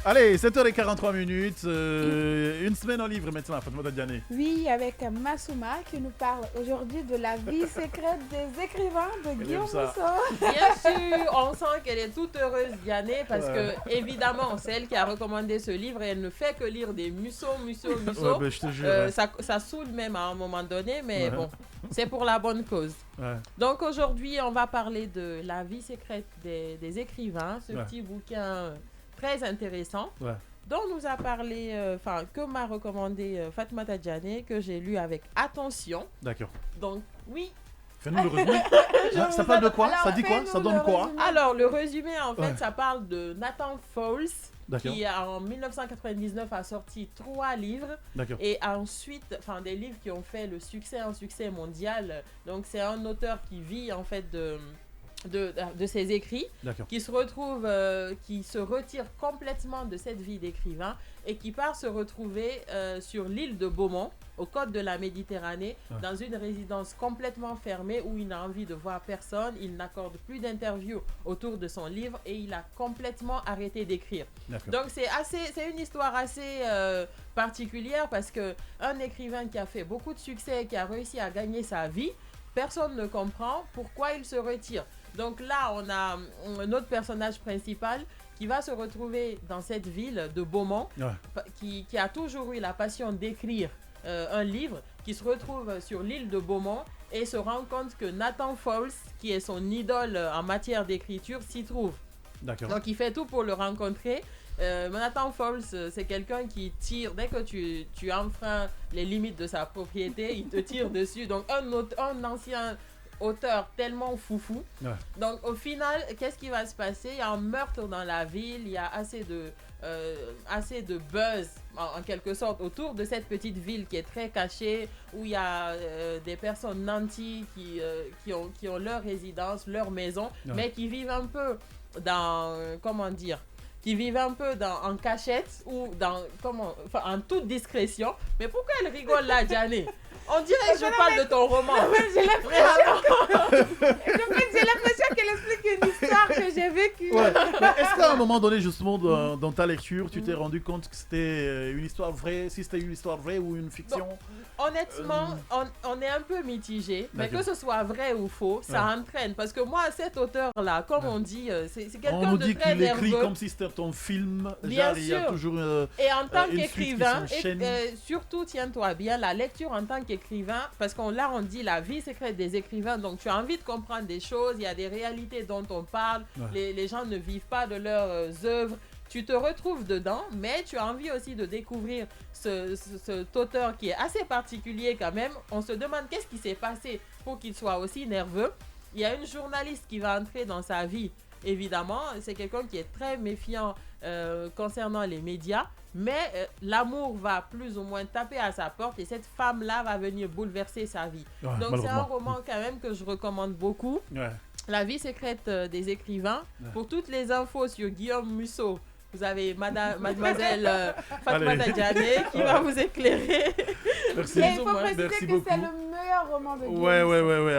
Allez, 7h43 minutes. Une semaine en livre maintenant, Fatoumata Diané. Oui, avec Massouma qui nous parle aujourd'hui de la vie secrète des écrivains de Guillaume Musso. Bien sûr, on sent qu'elle est toute heureuse, Diané, parce que, évidemment, c'est elle qui a recommandé ce livre et elle ne fait que lire des Musso. Ouais, ben, je te jure. Ça saoule même à un moment donné, mais bon, c'est pour la bonne cause. Ouais. Donc aujourd'hui, on va parler de la vie secrète des écrivains, ce petit bouquin très intéressant. Ouais. Dont nous a parlé, que m'a recommandé Fatoumata Diané, que j'ai lu avec attention. D'accord. Donc, oui. Fais-nous le résumé. Ça parle de quoi? Ça dit quoi? Ça donne quoi? Alors, le résumé, en fait, ça parle de Nathan Fowles, D'accord. qui en 1999 a sorti 3 livres. D'accord. Et ensuite, des livres qui ont fait un succès mondial. Donc, c'est un auteur qui vit, en fait, de ses écrits, qui se retrouve, qui se retire complètement de cette vie d'écrivain et qui part se retrouver sur l'île de Beaumont, au côte de la Méditerranée, dans une résidence complètement fermée où il n'a envie de voir personne, il n'accorde plus d'interviews autour de son livre et il a complètement arrêté d'écrire. Donc c'est une histoire assez particulière parce que un écrivain qui a fait beaucoup de succès, qui a réussi à gagner sa vie, personne ne comprend pourquoi il se retire. Donc là, on a notre personnage principal qui va se retrouver dans cette ville de Beaumont, qui a toujours eu la passion d'écrire un livre, qui se retrouve sur l'île de Beaumont et se rend compte que Nathan Fowles, qui est son idole en matière d'écriture, s'y trouve. Donc il fait tout pour le rencontrer. Nathan Fowles, c'est quelqu'un qui tire, dès que tu enfreins les limites de sa propriété, il te tire dessus. Donc un ancien auteur tellement foufou. Donc au final, qu'est-ce qui va se passer? Il y a un meurtre dans la ville, il y a assez de buzz en quelque sorte autour de cette petite ville qui est très cachée, où il y a des personnes nantis qui ont leur résidence, leur maison, mais qui vivent un peu dans, en cachette ou en toute discrétion. Mais pourquoi elle rigole là, Diané? On dirait que je parle de ton roman. J'ai l'impression qu'elle explique une histoire que j'ai vécue. Ouais. Est-ce qu'à un moment donné, justement, dans ta lecture, tu t'es rendu compte que c'était une histoire vraie, si c'était une histoire vraie ou une fiction? Honnêtement, on est un peu mitigé, mais que ce soit vrai ou faux, ça entraîne. Parce que moi, cet auteur-là, comme on dit, c'est quelqu'un de très nerveux. On nous dit qu'il écrit comme si c'était ton film. Bien sûr. Il y a toujours et en tant qu'écrivain, surtout, tiens-toi bien, la lecture en tant qu'écrivain, parce qu'on dit la vie secrète des écrivains, donc tu as envie de comprendre des choses, il y a des réalités dont on parle, les gens ne vivent pas de leurs œuvres. Tu te retrouves dedans, mais tu as envie aussi de découvrir cet auteur qui est assez particulier quand même. On se demande qu'est-ce qui s'est passé pour qu'il soit aussi nerveux. Il y a une journaliste qui va entrer dans sa vie, évidemment. C'est quelqu'un qui est très méfiant concernant les médias, mais l'amour va plus ou moins taper à sa porte et cette femme-là va venir bouleverser sa vie. Donc c'est un roman quand même que je recommande beaucoup. La vie secrète des écrivains. Pour toutes les infos sur Guillaume Musso, vous avez mademoiselle Fatoumata Diané qui va vous éclairer. Merci. Et il faut préciser que c'est le meilleur roman de Guillaume Musso. Ouais.